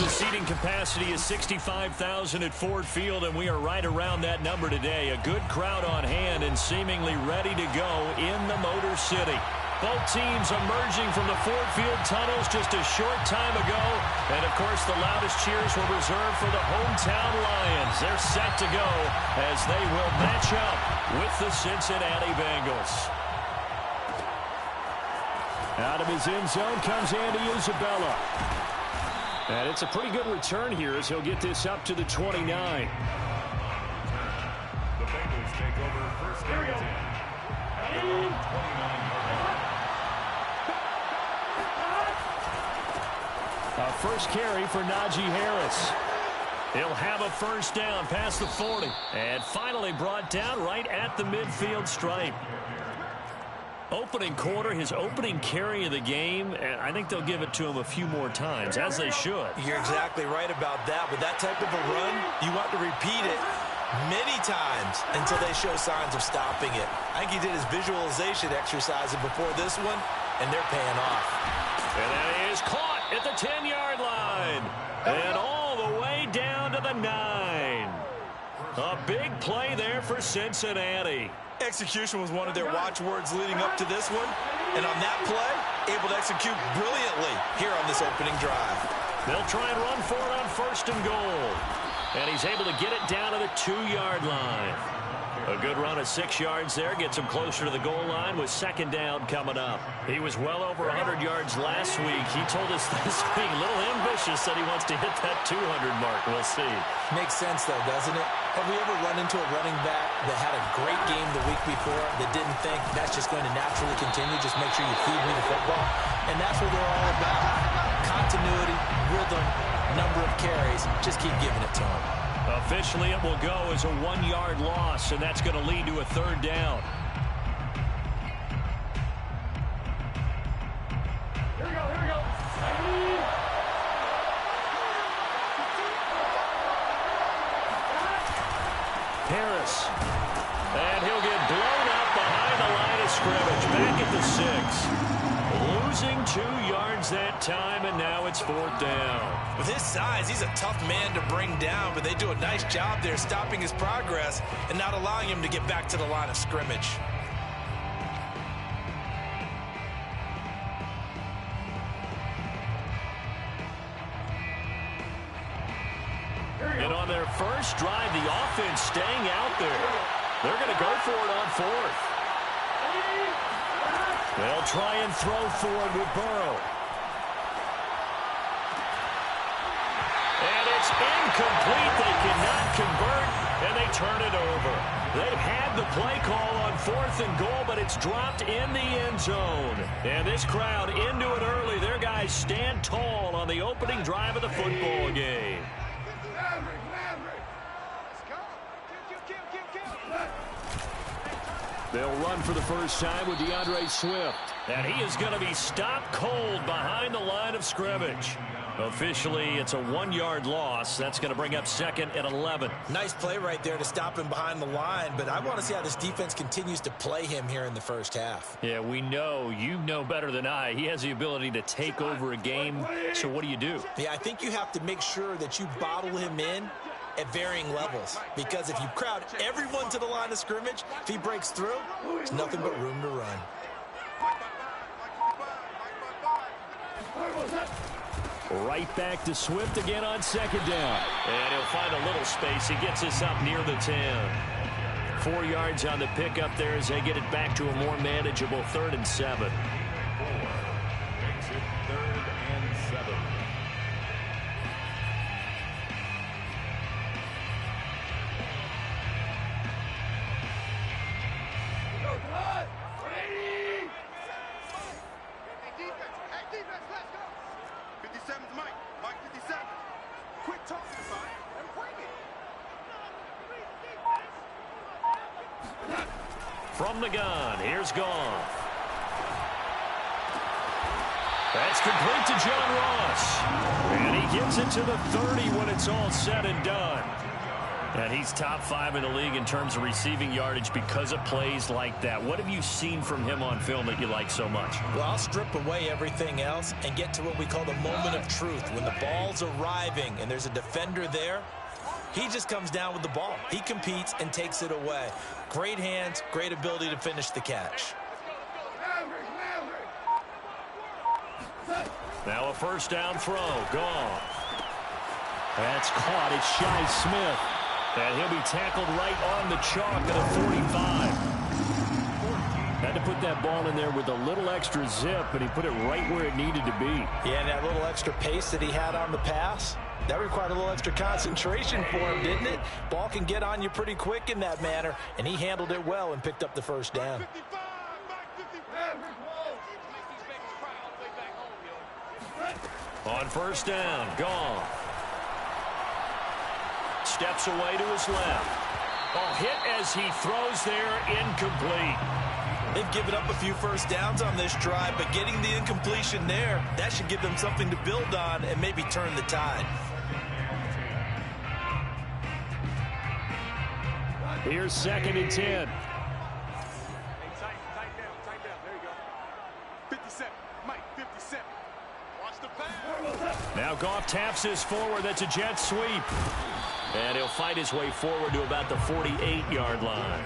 The seating capacity is 65,000 at Ford Field, and we are right around that number today. A good crowd on hand and seemingly ready to go in the Motor City. Both teams emerging from the Ford Field tunnels just a short time ago. And, of course, the loudest cheers were reserved for the hometown Lions. They're set to go as they will match up with the Cincinnati Bengals. Out of his end zone comes Andy Isabella. And it's a pretty good return here as he'll get this up to the 29. The Bengals take over first and 10. A first carry for Najee Harris. He'll have a first down past the 40. And finally brought down right at the midfield stripe. Opening quarter, his opening carry of the game, and I think they'll give it to him a few more times, as they should. You're exactly right about that. With that type of a run, you want to repeat it many times until they show signs of stopping it. I think he did his visualization exercise before this one, and they're paying off. And that is caught at the 10-yard line. And all the way down to the 9. A big play there for Cincinnati. Execution was one of their watchwords leading up to this one. And on that play, able to execute brilliantly here on this opening drive. They'll try and run for it on first and goal. And he's able to get it down to the 2-yard line. A good run of 6 yards there. Gets him closer to the goal line with second down coming up. He was well over 100 yards last week. He told us this week, a little ambitious, that he wants to hit that 200 mark. We'll see. Makes sense, though, doesn't it? Have we ever run into a running back that had a great game the week before that didn't think that's just going to naturally continue? Just make sure you feed me the football. And that's what they're all about. Continuity, rhythm, number of carries. Just keep giving it to them. Officially, it will go as a 1-yard loss, and that's going to lead to a third down. Here we go. Harris. And he'll get blown up behind the line of scrimmage. Back at the 6. Losing 2 yards that time, and now it's fourth down. With his size, he's a tough man to bring down, but they do a nice job there stopping his progress and not allowing him to get back to the line of scrimmage. And on their first drive, the offense staying out there. They're going to go for it on fourth. They'll try and throw for it with Burrow. And it's incomplete. They cannot convert, and they turn it over. They've had the play call on fourth and goal, but it's dropped in the end zone. And this crowd into it early. Their guys stand tall on the opening drive of the football game. They'll run for the first time with DeAndre Swift. And he is going to be stopped cold behind the line of scrimmage. Officially, it's a 1-yard loss. That's going to bring up second and 11. Nice play right there to stop him behind the line, but I want to see how this defense continues to play him here in the first half. Yeah, we know. You know better than I. He has the ability to take over a game. So what do you do? Yeah, I think you have to make sure that you bottle him in at varying levels, because if you crowd everyone to the line of scrimmage, if he breaks through, there's nothing but room to run. Right back to Swift again on second down. And he'll find a little space. He gets us up near the 10. 4 yards on the pickup there as they get it back to a more manageable 3rd and 7. 4 makes it 3rd and 7. From the gun, here's Goff. That's complete to John Ross. And he gets it to the 30 when it's all said and done. And he's top 5 in the league in terms of receiving yardage because of plays like that. What have you seen from him on film that you like so much? Well, I'll strip away everything else and get to what we call the moment of truth. When the ball's arriving and there's a defender there, he just comes down with the ball. He competes and takes it away. Great hands, great ability to finish the catch. Now a first down throw. Gone. That's caught. It's Shi Smith. And he'll be tackled right on the chalk at a 45. Had to put that ball in there with a little extra zip, and he put it right where it needed to be. Yeah, and that little extra pace that he had on the pass, that required a little extra concentration for him, didn't it? Ball can get on you pretty quick in that manner, and he handled it well and picked up the first down. On first down, gone. Steps away to his left. Oh, hit as he throws there, incomplete. They've given up a few first downs on this drive, but getting the incompletion there, that should give them something to build on and maybe turn the tide. Here's 2nd and 10. Hey, tight down. There you go. 57. Mike, 57. Watch the pass. Now Goff taps this forward. That's a jet sweep. And he'll fight his way forward to about the 48-yard line.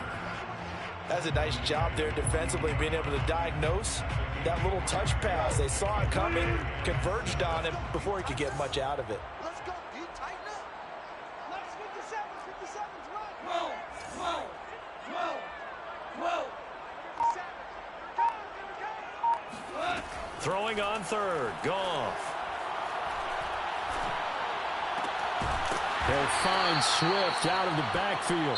That's a nice job there defensively, being able to diagnose that little touch pass. They saw it coming, converged on him before he could get much out of it. Let's go, D. Tighten up. Let's 57's right. Whoa. 57. Here we go. Throwing on third. Goff. They'll find Swift out of the backfield.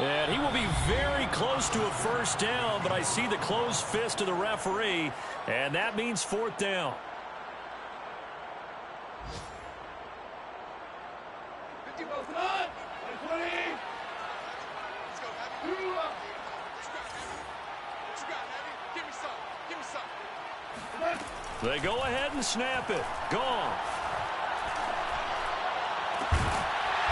And he will be very close to a first down, but I see the closed fist of the referee, and that means 4th down. 50 goes on. 20. Let's go, Abby. What you got, Abby? Give me some. They go ahead and snap it. Gone.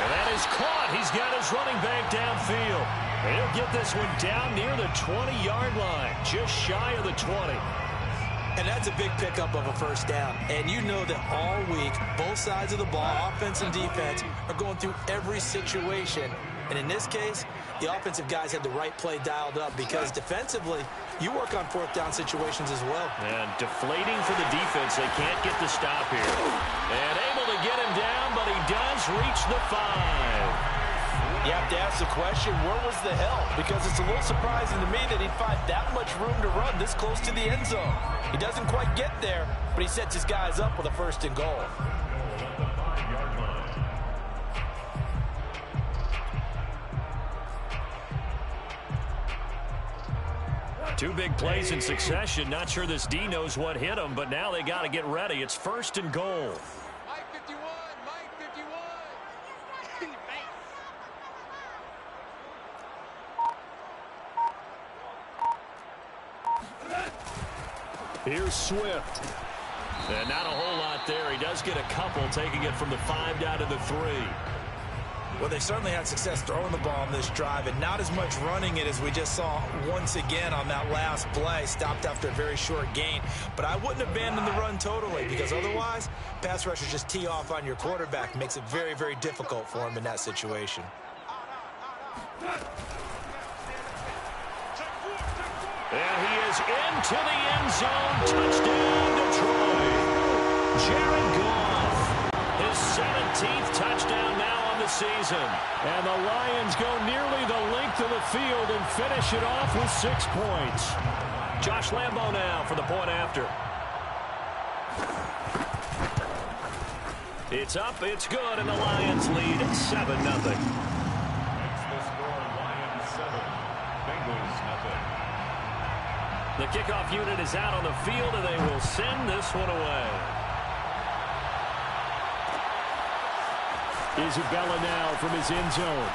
And that is caught. He's got his running back downfield. And he'll get this one down near the 20-yard line, just shy of the 20. And that's a big pickup of a first down. And you know that all week, both sides of the ball, offense and defense, are going through every situation. And in this case, the offensive guys had the right play dialed up because defensively, you work on 4th down situations as well. And deflating for the defense. They can't get the stop here. And able to get him down, but he does reach the 5. You have to ask the question, where was the help? Because it's a little surprising to me that he'd find that much room to run this close to the end zone. He doesn't quite get there, but he sets his guys up with a 1st and goal. Two big plays in succession. Not sure this D knows what hit him, but now they got to get ready. It's 1st and goal. Mike 51. Mike 51. In your face. Here's Swift. And not a whole lot there. He does get a couple, taking it from the 5 down to the 3. Well, they certainly had success throwing the ball on this drive and not as much running it as we just saw once again on that last play. Stopped after a very short gain. But I wouldn't abandon the run totally because otherwise, pass rushers just tee off on your quarterback. Makes it very, very difficult for him in that situation. And he is into the end zone. Touchdown, Detroit. Jared Goff, his 17th touchdown now on the season. And the Lions go nearly the length of the field and finish it off with 6 points. Josh Lambo now for the point after. It's up, it's good, and the Lions lead 7-0. That's the score. Lions 7. Bengals 0. The kickoff unit is out on the field, and they will send this one away. Isabella now from his end zone.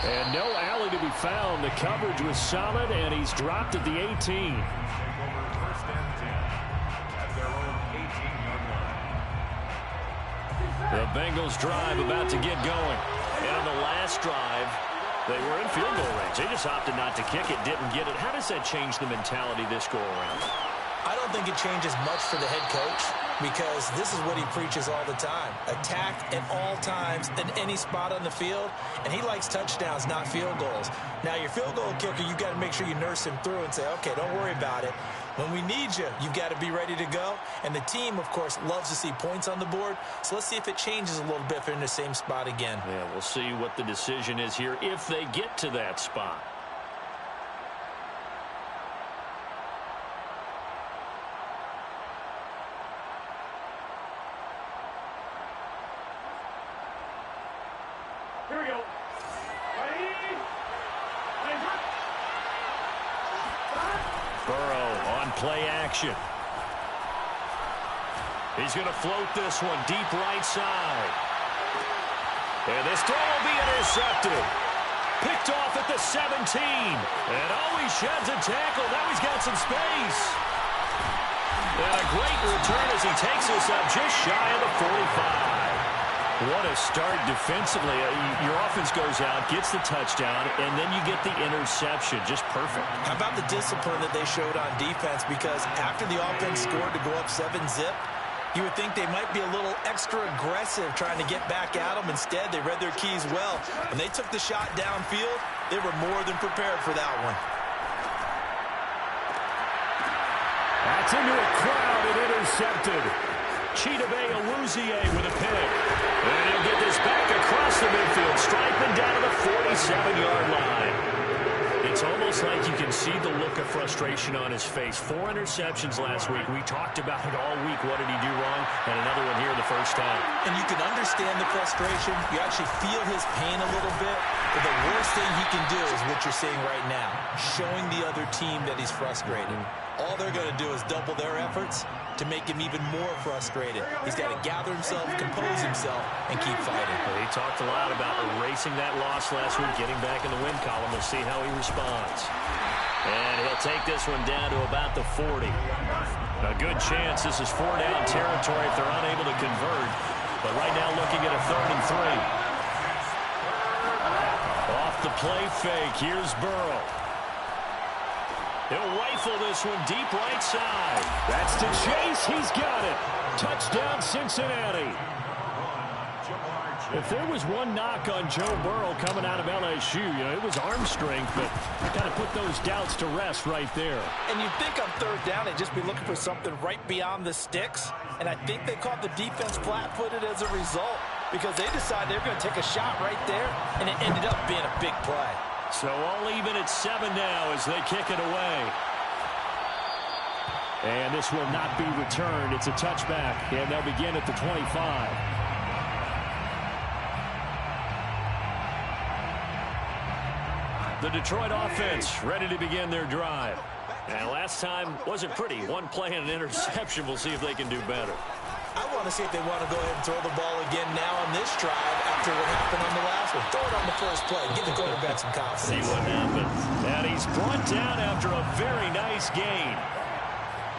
And no alley to be found. The coverage was solid, and he's dropped at the 18. Take over 1st and 10 at their own 18-yard line. The Bengals drive about to get going. And on the last drive, they were in field goal range. They just opted not to kick it, didn't get it. How does that change the mentality this go around? I don't think it changes much for the head coach because this is what he preaches all the time. Attack at all times in any spot on the field, and he likes touchdowns, not field goals. Now, your field goal kicker, you've got to make sure you nurse him through and say, okay, don't worry about it. When we need you, you've got to be ready to go. And the team, of course, loves to see points on the board. So let's see if it changes a little bit if they're in the same spot again. Yeah, we'll see what the decision is here if they get to that spot. Here we go. Burrow on play action. He's going to float this one deep right side. And this throw will be intercepted. Picked off at the 17. And he sheds a tackle. Now he's got some space. And a great return as he takes us up just shy of the 45. What a start defensively. Your offense goes out, gets the touchdown, and then you get the interception. Just perfect. How about the discipline that they showed on defense? Because after the offense scored to go up 7-0, you would think they might be a little extra aggressive trying to get back at them. Instead, they read their keys well. When they took the shot downfield, they were more than prepared for that one. That's into a crowd and intercepted. Chidobe Awuzie with a pick. And he'll get this back across the midfield, striping down to the 47-yard line. It's almost like you can see the look of frustration on his face. 4 interceptions last week. We talked about it all week. What did he do wrong? And another one here the first time. And you can understand the frustration. You actually feel his pain a little bit. But the worst thing he can do is what you're seeing right now, showing the other team that he's frustrated. All they're going to do is double their efforts to make him even more frustrated. He's got to gather himself, compose himself, and keep fighting. Well, he talked a lot about erasing that loss last week, getting back in the win column. We'll see how he responds. And he'll take this one down to about the 40. A good chance this is 4-down territory if they're unable to convert. But right now looking at a 3rd and 3. Off the play fake, here's Burrow. He'll rifle this one deep right side. That's to Chase. He's got it. Touchdown, Cincinnati. If there was one knock on Joe Burrow coming out of LSU, it was arm strength, but kind of put those doubts to rest right there. And you'd think on 3rd down, they'd just be looking for something right beyond the sticks. And I think they caught the defense flat-footed as a result because they decided they were going to take a shot right there, and it ended up being a big play. So all even at 7 now as they kick it away. And this will not be returned. It's a touchback, and they'll begin at the 25. The Detroit offense ready to begin their drive. And last time wasn't pretty. One play and an interception. We'll see if they can do better. I want to see if they want to go ahead and throw the ball again now on this drive after what happened on the last one. Throw it on the first play. Give the quarterback some confidence. See what happens. And he's brought down after a very nice gain.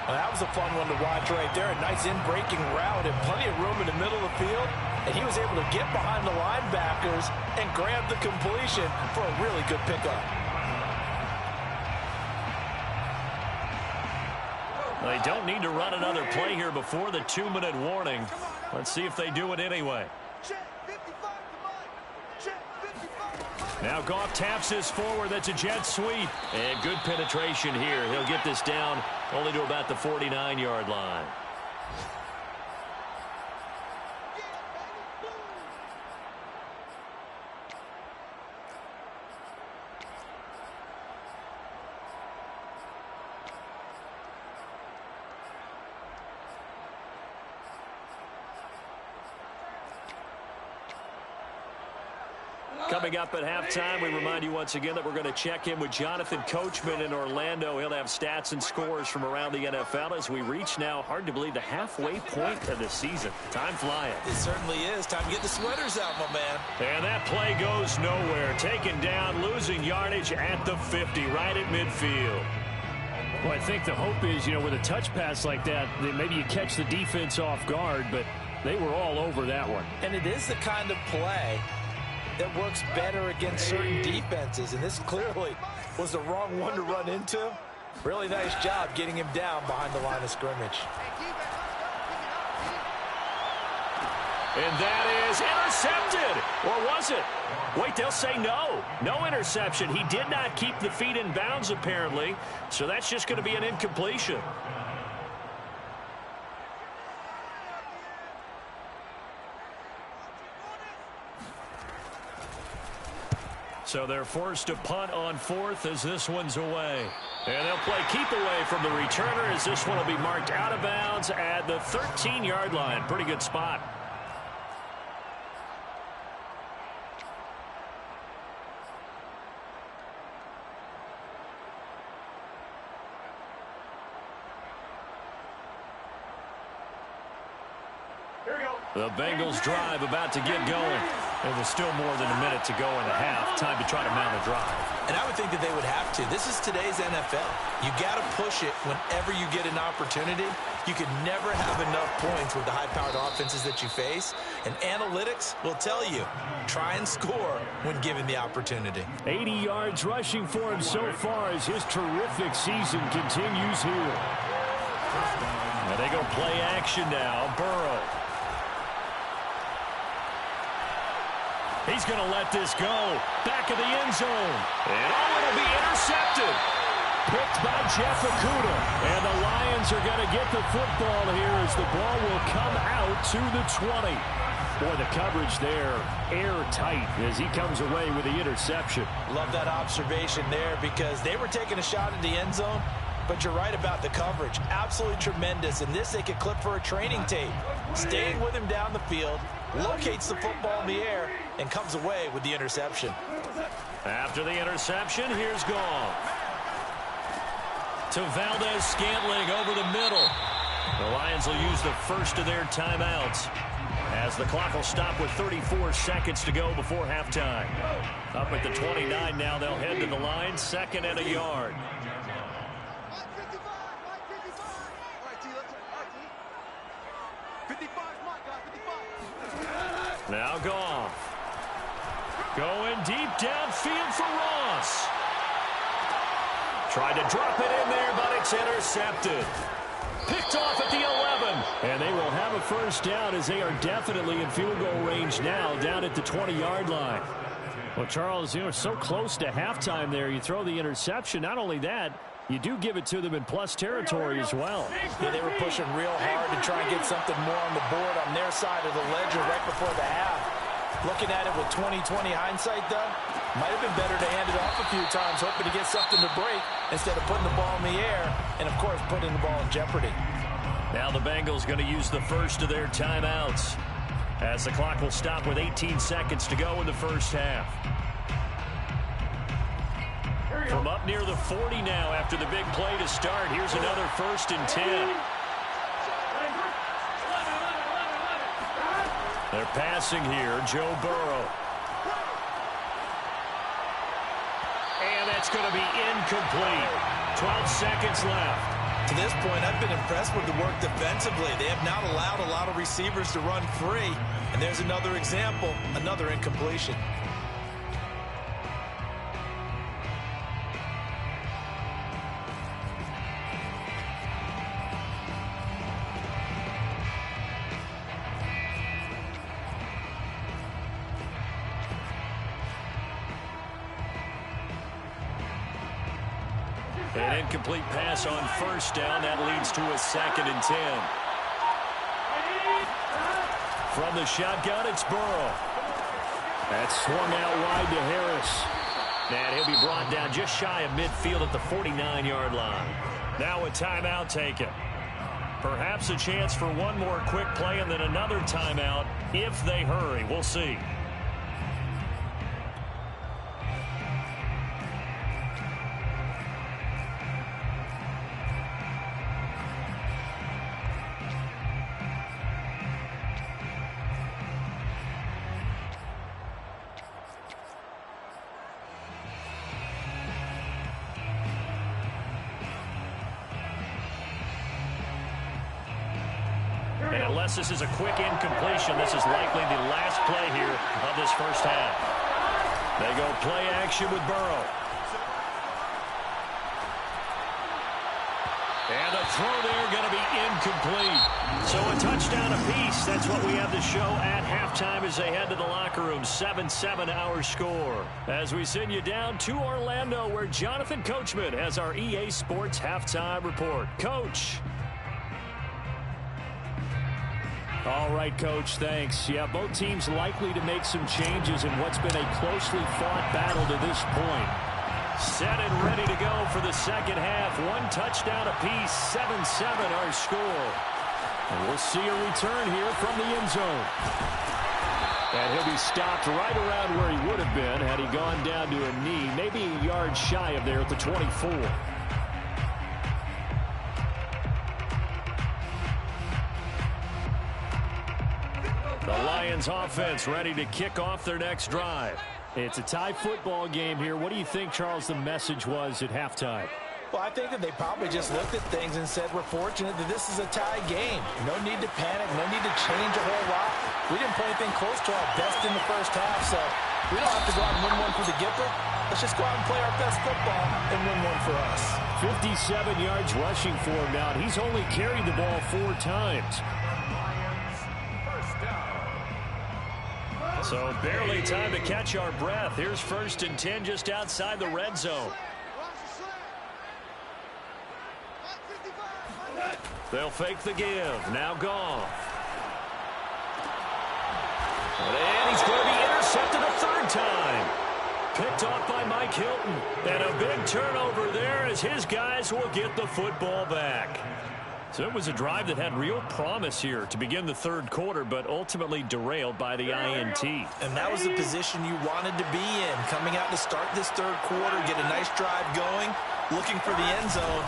Well, that was a fun one to watch right there. A nice in-breaking route and plenty of room in the middle of the field. And he was able to get behind the linebackers and grab the completion for a really good pickup. They don't need to run another play here before the 2-minute warning. Let's see if they do it anyway. Now Goff taps this forward. That's a jet sweep. And good penetration here. He'll get this down only to about the 49-yard line. Coming up at halftime, we remind you once again that we're going to check in with Jonathan Coachman in Orlando. He'll have stats and scores from around the NFL as we reach now, hard to believe, the halfway point of the season. Time flying. It certainly is. Time to get the sweaters out, my man. And that play goes nowhere. Taken down, losing yardage at the 50, right at midfield. Well, I think the hope is, with a touch pass like that maybe you catch the defense off guard, but they were all over that one. And it is the kind of play that works better against certain defenses, and this clearly was the wrong one to run into. Really nice job getting him down behind the line of scrimmage. And that is intercepted. Or was it? Wait, they'll say no. No interception. He did not keep the feet in bounds, apparently. So that's just going to be an incompletion. So they're forced to punt on fourth as this one's away. And they'll play keep away from the returner as this one will be marked out of bounds at the 13-yard line. Pretty good spot. The Bengals drive about to get going. And there's still more than a minute to go in the half. Time to try to mount a drive. And I would think that they would have to. This is today's NFL. You got to push it whenever you get an opportunity. You can never have enough points with the high-powered offenses that you face. And analytics will tell you, try and score when given the opportunity. 80 yards rushing for him so far as his terrific season continues here. Now they go play action now. Burrow. He's going to let this go. Back of the end zone. And it'll be intercepted. Picked by Jeff Okudah. And the Lions are going to get the football here as the ball will come out to the 20. Boy, the coverage there airtight as he comes away with the interception. Love that observation there because they were taking a shot at the end zone. But you're right about the coverage. Absolutely tremendous. And this they could clip for a training tape. Staying with him down the field, locates the football in the air, and comes away with the interception. After the interception, here's Gall. To Valdez-Scantling over the middle. The Lions will use the first of their timeouts as the clock will stop with 34 seconds to go before halftime. Up at the 29 now, they'll head to the line, second and a yard. Now Goff. Going deep downfield for Ross. Tried to drop it in there, but it's intercepted. Picked off at the 11. And they will have a first down as they are definitely in field goal range now, down at the 20-yard line. Well, Charles, you know, so close to halftime there. You throw the interception. Not only that, you do give it to them in plus territory as well. Yeah, they were pushing real hard to try and get something more on the board on their side of the ledger right before the half. Looking at it with 20/20 hindsight, though, might have been better to hand it off a few times, hoping to get something to break instead of putting the ball in the air and, of course, putting the ball in jeopardy. Now the Bengals going to use the first of their timeouts as the clock will stop with 18 seconds to go in the first half. From up near the 40 now after the big play to start. Here's another 1st and 10. They're passing here. Joe Burrow. And that's going to be incomplete. 12 seconds left. To this point, I've been impressed with the work defensively. They have not allowed a lot of receivers to run free. And there's another example, another incompletion. An incomplete pass on first down. That leads to a 2nd and 10. From the shotgun, it's Burrow. That's swung out wide to Harris. And he'll be brought down just shy of midfield at the 49-yard line. Now a timeout taken. Perhaps a chance for one more quick play and then another timeout if they hurry. We'll see. Unless this is a quick incompletion, this is likely the last play here of this first half. They go play action with Burrow. And the throw there going to be incomplete. So a touchdown apiece. That's what we have to show at halftime as they head to the locker room. 7-7 our score. As we send you down to Orlando, where Jonathan Coachman has our EA Sports halftime report. Coach. All right, Coach, thanks. Yeah, both teams likely to make some changes in what's been a closely fought battle to this point. Set and ready to go for the second half. One touchdown apiece, 7-7 our score. And we'll see a return here from the end zone. And he'll be stopped right around where he would have been had he gone down to a knee, maybe a yard shy of there at the 24. The Lions offense ready to kick off their next drive. It's a tie football game here. What do you think, Charles, the message was at halftime? Well, I think that they probably just looked at things and said, we're fortunate that this is a tie game. No need to panic, no need to change a whole lot. We didn't play anything close to our best in the first half, so we don't have to go out and win one for the Gipper. Let's just go out and play our best football and win one for us. 57 yards rushing for him now. He's only carried the ball 4 times. So barely time to catch our breath. Here's 1st and 10 just outside the red zone. They'll fake the give. Now Goff. And he's going to be intercepted a 3rd time. Picked off by Mike Hilton. And a big turnover there as his guys will get the football back. So it was a drive that had real promise here to begin the 3rd quarter, but ultimately derailed by the INT. And that was the position you wanted to be in, coming out to start this 3rd quarter, get a nice drive going, looking for the end zone.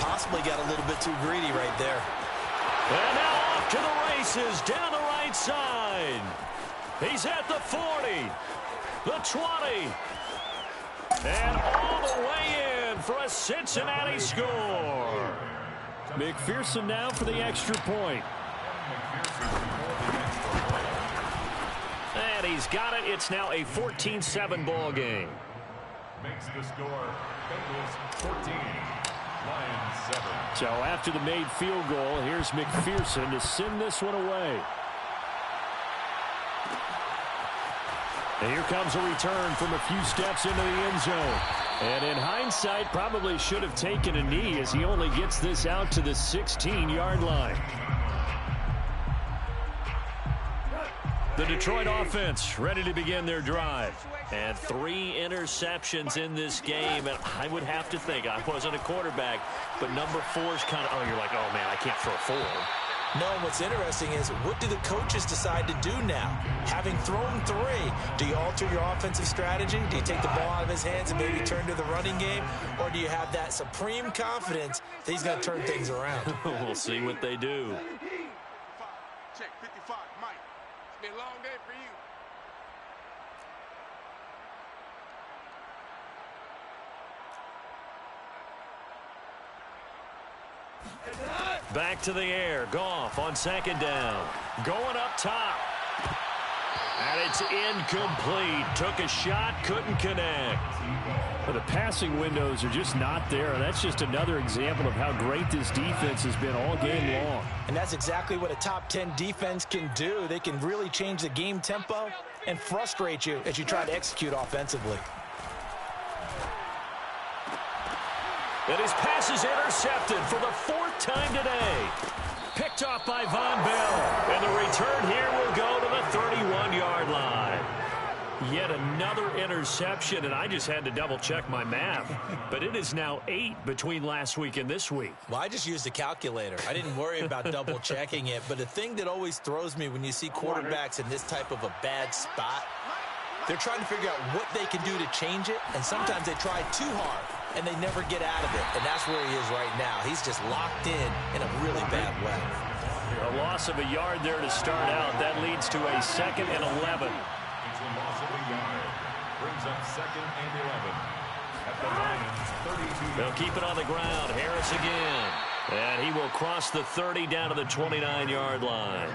Possibly got a little bit too greedy right there. And now off to the races down the right side. He's at the 40, the 20, and all the way in for a Cincinnati score. McPherson now for the extra point. And he's got it. It's now a 14-7 ball game. Makes the score Bengals 14, Lions 7. So after the made field goal, here's McPherson to send this one away. And here comes a return from a few steps into the end zone. And in hindsight, probably should have taken a knee as he only gets this out to the 16-yard line. The Detroit offense ready to begin their drive. And 3 interceptions in this game. And I would have to think, I wasn't a quarterback, but number 4 is kind of, oh, you're like, oh, man, I can't throw 4. No, what's interesting is, what do the coaches decide to do now? Having thrown 3, do you alter your offensive strategy? Do you take the ball out of his hands and maybe turn to the running game? Or do you have that supreme confidence that he's going to turn things around? We'll see what they do. Check 55, Mike. It's been a long day for you. Back to the air. Goff on 2nd down. Going up top. And it's incomplete. Took a shot, couldn't connect. Well, the passing windows are just not there. That's just another example of how great this defense has been all game long. And that's exactly what a top 10 defense can do. They can really change the game tempo and frustrate you as you try to execute offensively. And his pass is intercepted for the 4th time today. Picked off by Von Bell. And the return here will go to the 31-yard line. Yet another interception, and I just had to double-check my math. But it is now 8 between last week and this week. Well, I just used a calculator. I didn't worry about double-checking it. But the thing that always throws me when you see quarterbacks in this type of a bad spot, they're trying to figure out what they can do to change it, and sometimes they try too hard, and they never get out of it. And that's where he is right now. He's just locked in a really bad way. A loss of a yard there to start out. That leads to a 2nd and 11. It's a loss of a yard. Brings up 2nd and 11. At the Lions 32. They'll keep it on the ground. Harris again. And he will cross the 30 down to the 29-yard line.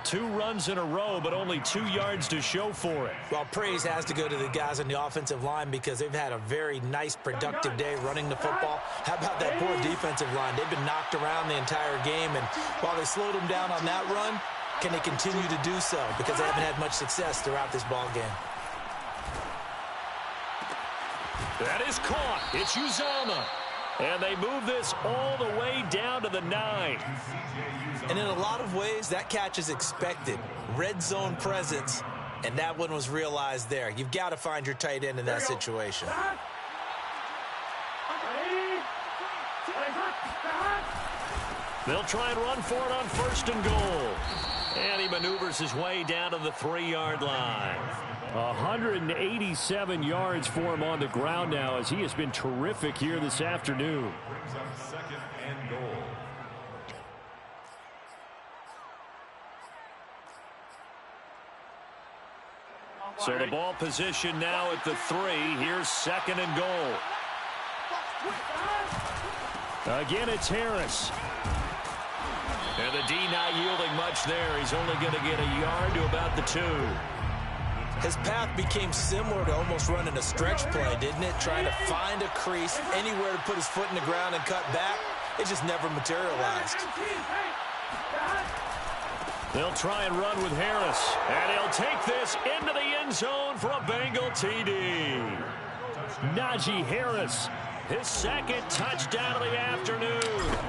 2 runs in a row, but only 2 yards to show for it. Well, praise has to go to the guys on the offensive line because they've had a very nice, productive day running the football. How about that poor defensive line? They've been knocked around the entire game, and while they slowed them down on that run, can they continue to do so? Because they haven't had much success throughout this ball game. That is caught. It's Uzama. And they move this all the way down to the 9. And in a lot of ways, that catch is expected. Red zone presence, and that one was realized there. You've got to find your tight end in that situation. They'll try and run for it on 1st and goal. And he maneuvers his way down to the 3-yard line. 187 yards for him on the ground now as he has been terrific here this afternoon. Brings up 2nd and goal. So the ball position now at the 3. Here's 2nd and goal. Again, it's Harris. And the D not yielding much there. He's only going to get a yard to about the 2. His path became similar to almost running a stretch play, didn't it? Trying to find a crease, anywhere to put his foot in the ground and cut back. It just never materialized. They'll try and run with Harris. And he'll take this into the end zone for a Bengal TD. Najee Harris, his 2nd touchdown of the afternoon.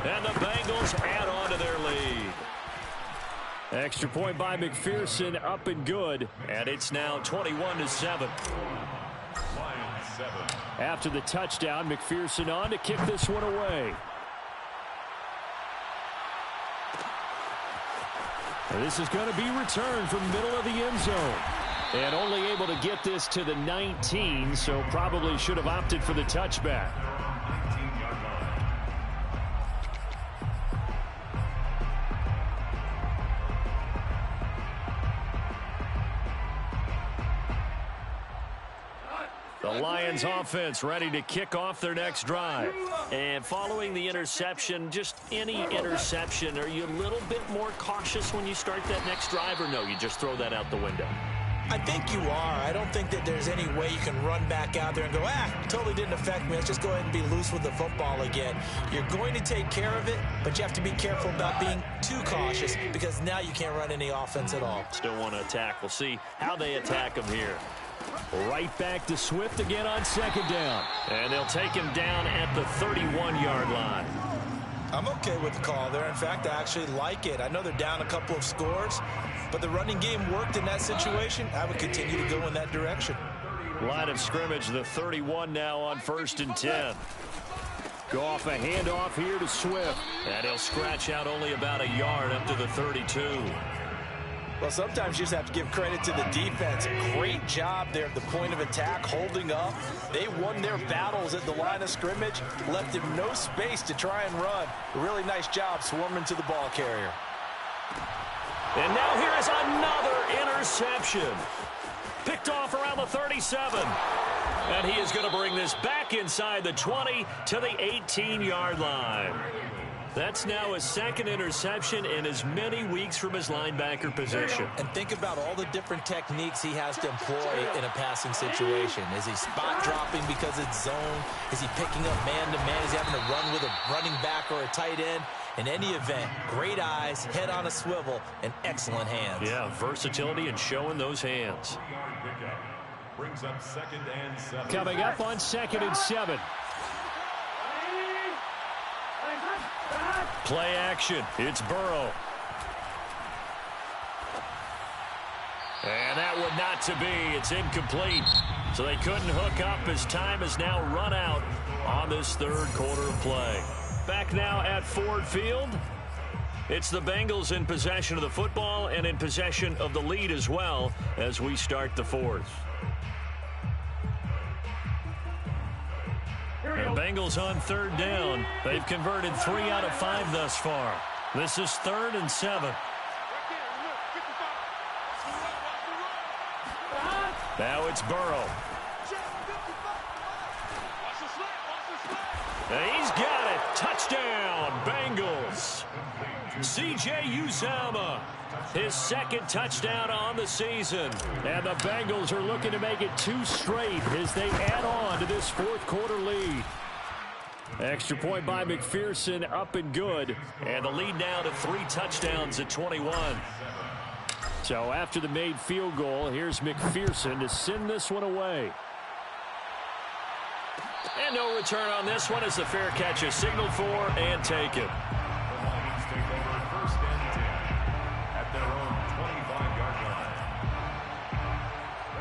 And the Bengals add on to their lead. Extra point by McPherson, up and good. And it's now 21-7. After the touchdown, McPherson on to kick this one away. And this is going to be returned from middle of the end zone. And only able to get this to the 19, so probably should have opted for the touchback. The Lions offense ready to kick off their next drive. And following the interception, just any interception, are you a little bit more cautious when you start that next drive, or no, you just throw that out the window? I think you are. I don't think that there's any way you can run back out there and go, totally didn't affect me. Let's just go ahead and be loose with the football again. You're going to take care of it, but you have to be careful about being too cautious because now you can't run any offense at all. Still want to attack. We'll see how they attack him here. Right back to Swift again on 2nd down. And they'll take him down at the 31-yard line. I'm okay with the call there. In fact, I actually like it. I know they're down a couple of scores, but the running game worked in that situation. I would continue to go in that direction. Line of scrimmage, the 31 now on 1st and 10. Go off a handoff here to Swift. And he'll scratch out only about a yard up to the 32. Well, sometimes you just have to give credit to the defense. Great job there at the point of attack, holding up. They won their battles at the line of scrimmage, left him no space to try and run. A really nice job swarming to the ball carrier. And now here is another interception. Picked off around the 37. And he is going to bring this back inside the 20 to the 18-yard line. That's now his 2nd interception in as many weeks from his linebacker position. And think about all the different techniques he has to employ in a passing situation. Is he spot dropping because it's zone? Is he picking up man-to-man? Is he having to run with a running back or a tight end? In any event, great eyes, head on a swivel, and excellent hands. Yeah, versatility and showing those hands. Brings up 2nd and 7. Coming up on 2nd and 7. Play action. It's Burrow. And that would not to be. It's incomplete. So they couldn't hook up as time has now run out on this 3rd quarter of play. Back now at Ford Field. It's the Bengals in possession of the football and in possession of the lead as well as we start the 4th. The Bengals on 3rd down. They've converted 3 out of 5 thus far. This is 3rd and 7. Now it's Burrow. He's got it. Touchdown, Bengals. C.J. Uzomah, his second touchdown on the season. And the Bengals are looking to make it 2 straight as they add on to this fourth quarter lead. Extra point by McPherson, up and good. And the lead now to 3 touchdowns at 21. So after the made field goal, here's McPherson to send this one away. And no return on this one as the fair catch is signaled for and taken. The Lions take over first and 10 at their own 25-yard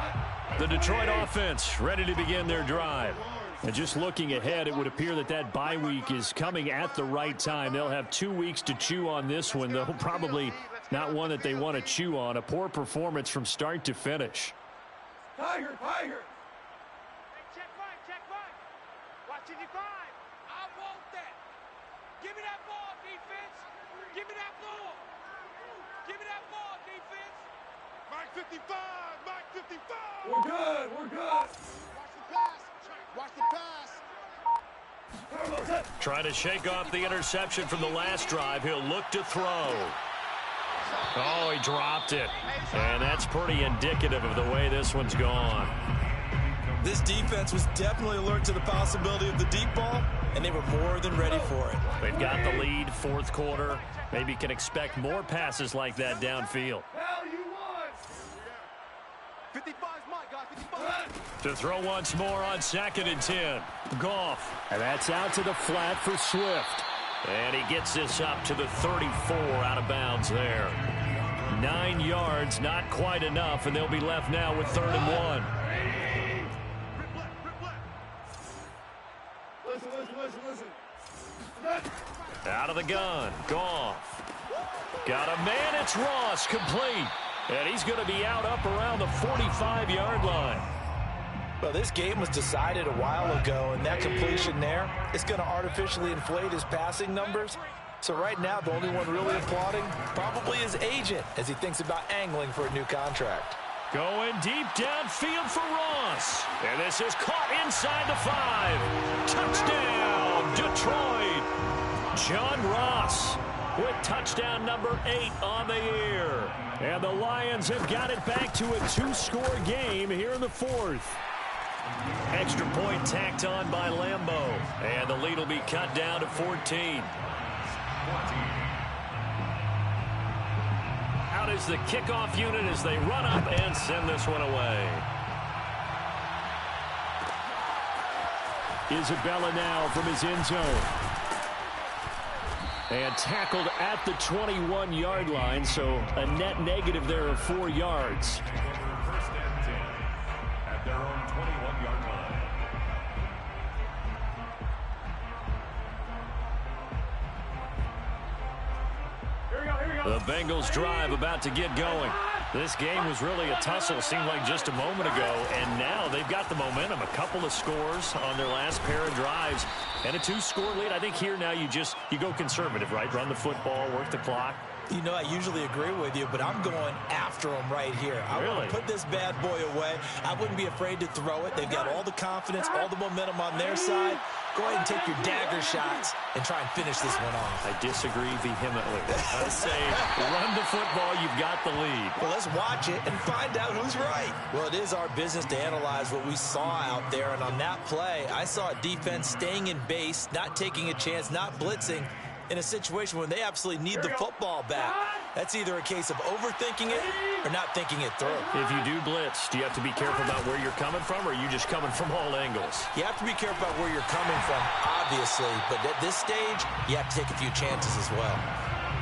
line. The Detroit offense ready to begin their drive. And just looking ahead, it would appear that that bye week is coming at the right time. They'll have 2 weeks to chew on this one, though probably not one that they want to chew on. A poor performance from start to finish. Tiger, Tiger. Check Mike. Watch it, 5. I want that. Give me that ball, defense. Give me that ball. Give me that ball, defense. Mike 55. Mike 55. We're good. Watch the pass. Watch the pass. Trying to shake off the interception from the last drive. He'll look to throw. Oh, he dropped it. And that's pretty indicative of the way this one's gone. This defense was definitely alert to the possibility of the deep ball, and they were more than ready for it. They've got the lead, fourth quarter. Maybe can expect more passes like that downfield. Hell, you won. 55's Mike, guys. 55. To throw once more on 2nd and 10. Goff. And that's out to the flat for Swift. And he gets this up to the 34 out of bounds there. 9 yards, not quite enough, and they'll be left now with 3rd and 1. Listen. Out of the gun, Goff. Got a man, it's Ross, complete. And he's going to be out up around the 45-yard line. Well, this game was decided a while ago, and that completion there is going to artificially inflate his passing numbers. So right now, the only one really applauding probably his agent as he thinks about angling for a new contract. Going deep downfield for Ross. And this is caught inside the 5. Touchdown, Detroit. John Ross with touchdown number 8 on the year. And the Lions have got it back to a 2-score game here in the 4th. Extra point tacked on by Lambeau. And the lead will be cut down to 14. Out is the kickoff unit as they run up and send this one away. Isabella now from his end zone. And tackled at the 21-yard line, so a net negative there of 4 yards. First and 10 at their own 21-yard line. The Bengals drive about to get going. This game was really a tussle, seemed like just a moment ago, and now they've got the momentum. A couple of scores on their last pair of drives and a 2-score lead. I think here now you go conservative, right? Run the football, work the clock. You know, I usually agree with you, but I'm going after him right here. I want to put this bad boy away. I wouldn't be afraid to throw it. They've got all the confidence, all the momentum on their side. Go ahead and take your dagger shots and try and finish this one off. I disagree vehemently. I say run the football, you've got the lead. Well, let's watch it and find out who's right. Well, it is our business to analyze what we saw out there, and on that play, I saw a defense staying in base, not taking a chance, not blitzing, in a situation where they absolutely need the football back. That's either a case of overthinking it or not thinking it through. If you do blitz, do you have to be careful about where you're coming from, or are you just coming from all angles? You have to be careful about where you're coming from, obviously, but at this stage, you have to take a few chances as well.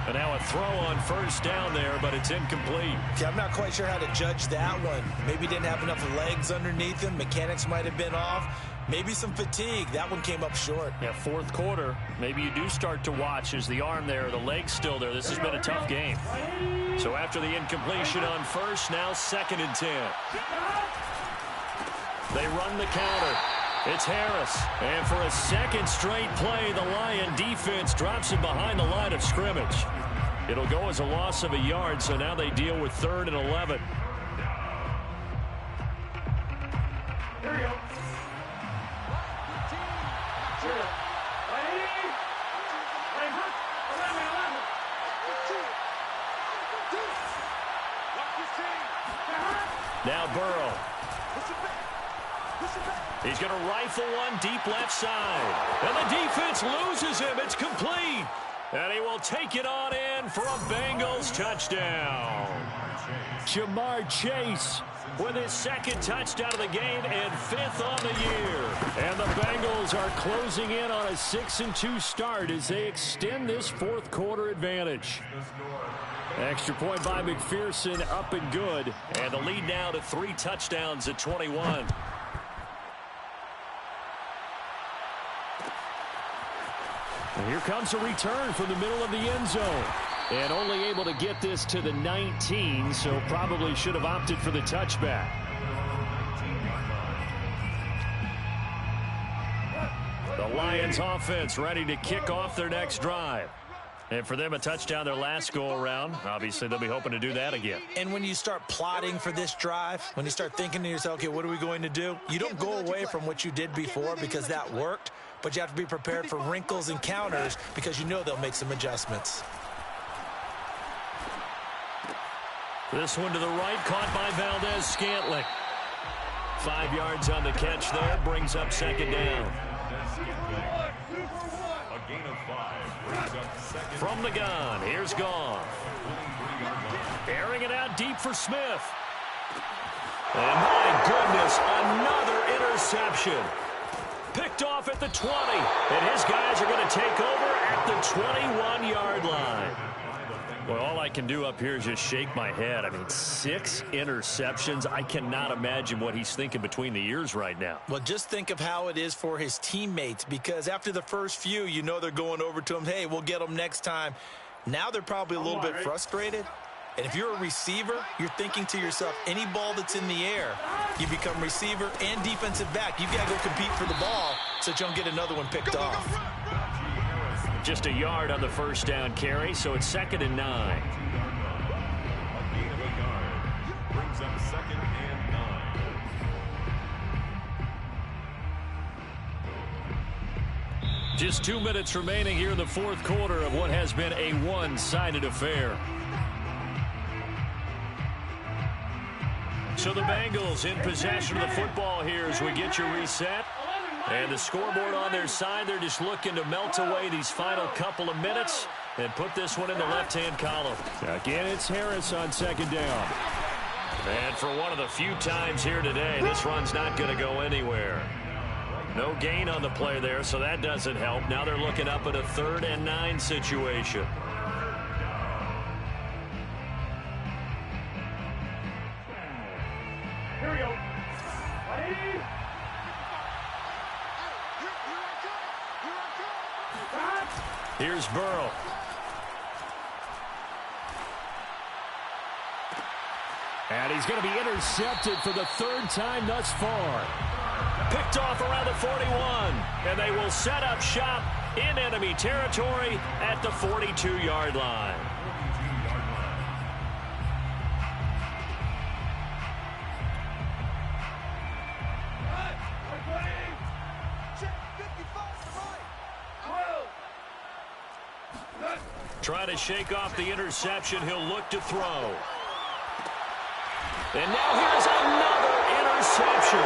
And now a throw on first down there, but it's incomplete. See, I'm not quite sure how to judge that one. Maybe didn't have enough legs underneath him. Mechanics might have been off. Maybe some fatigue. That one came up short. Yeah, fourth quarter. Maybe you do start to watch as the arm there, the leg's still there. This has been a tough game. So after the incompletion on first, now 2nd and 10. They run the counter. It's Harris. And for a second straight play, the Lion defense drops him behind the line of scrimmage. It'll go as a loss of a yard, so now they deal with 3rd and 11. Here we go. Now Burrow. He's going to rifle one deep left side. And the defense loses him. It's complete. And he will take it on in for a Bengals touchdown. Jamar Chase with his second touchdown of the game and 5th on the year. And the Bengals are closing in on a 6-2 start as they extend this fourth quarter advantage. Extra point by McPherson, up and good. And the lead now to 3 touchdowns at 21. And here comes a return from the middle of the end zone. And only able to get this to the 19, so probably should have opted for the touchback. The Lions offense ready to kick off their next drive. And for them, a touchdown their last go-around. Obviously, they'll be hoping to do that again. And when you start plotting for this drive, when you start thinking to yourself, okay, what are we going to do? You don't go away from what you did before because that worked, but you have to be prepared for wrinkles and counters because you know they'll make some adjustments. This one to the right, caught by Valdez-Scantling. 5 yards on the catch there, brings up second down. A gain of 5 brings up second. From the gun, here's Goff. Airing it out deep for Smith. And my goodness, another interception. Picked off at the 20, and his guys are going to take over at the 21-yard line. Well, all I can do up here is just shake my head. I mean, 6 interceptions. I cannot imagine what he's thinking between the ears right now. Well, just think of how it is for his teammates, because after the first few, you know they're going over to him, hey, we'll get them next time. Now they're probably a little bit frustrated. And if you're a receiver, you're thinking to yourself, any ball that's in the air, you become receiver and defensive back. You've got to go compete for the ball so that you don't get another one picked off. Just a yard on the first down carry, so it's 2nd and 9. A gain of a yard brings up 2nd and 9. Just 2 minutes remaining here in the fourth quarter of what has been a one-sided affair. So the Bengals in possession of the football here as we get you reset. And the scoreboard on their side, they're just looking to melt away these final couple of minutes and put this one in the left-hand column. Again, it's Harris on second down. And for one of the few times here today, this run's not going to go anywhere. No gain on the play there, so that doesn't help. Now they're looking up at a 3rd and 9 situation. Here we go. Here's Burrow. And he's going to be intercepted for the 3rd time thus far. Picked off around the 41. And they will set up shop in enemy territory at the 42-yard line. Trying to shake off the interception. He'll look to throw. And now here's another interception.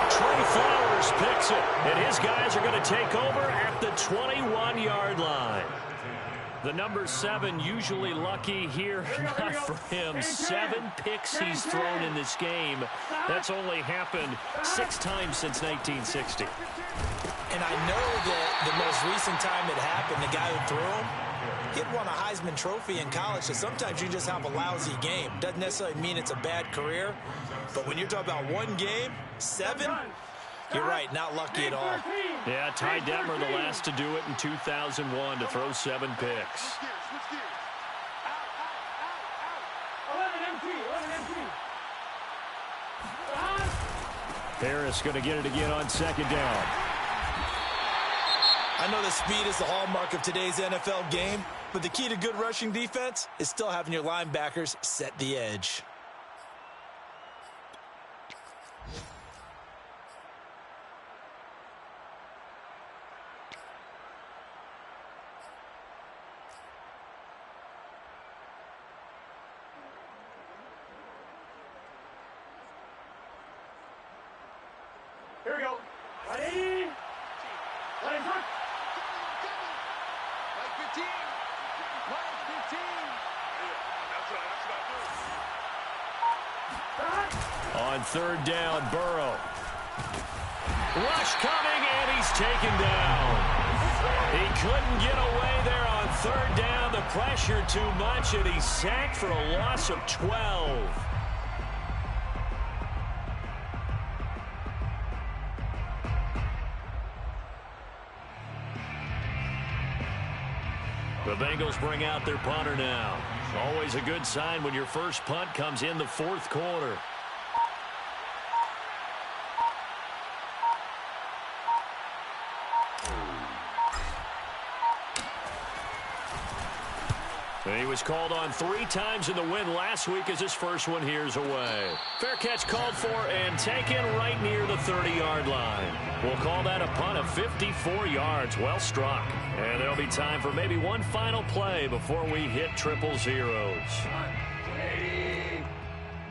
Trey Flowers picks it. And his guys are going to take over at the 21-yard line. The number 7 usually lucky here. Not for him. 7 picks he's thrown in this game. That's only happened 6 times since 1960. And I know that the most recent time it happened, the guy who threw him, he'd won a Heisman Trophy in college, so sometimes you just have a lousy game. Doesn't necessarily mean it's a bad career, but when you're talking about one game, 7, you're right, not lucky at all. Yeah, Ty Detmer the last to do it in 2001 to throw 7 picks. 11 MT. Harris going to get it again on second down. I know the speed is the hallmark of today's NFL game, but the key to good rushing defense is still having your linebackers set the edge. Here we go. Ready? Ready, front. Like 15. Like 15. That's what I do. On third down, Burrow. Rush coming, and he's taken down. He couldn't get away there on third down. The pressure too much, and he's sacked for a loss of 12. The Bengals bring out their punter now. Always a good sign when your first punt comes in the fourth quarter. He was called on 3 times in the win last week as his first one here's away. Fair catch called for and taken right near the 30-yard line. We'll call that a punt of 54 yards. Well struck. And there'll be time for maybe one final play before we hit triple zeros.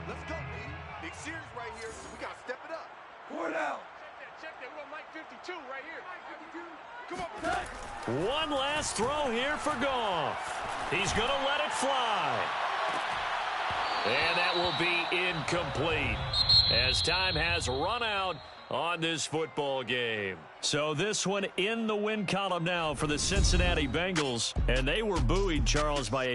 Let's go, D. Big series right here. We got to step it up. 4 down. Check that. We got Mike 52 right here. Mike 52. Come on. One last throw here for Goff. He's going to let it fly. And that will be incomplete as time has run out on this football game. So this one in the win column now for the Cincinnati Bengals. And they were buoyed, Charles, by a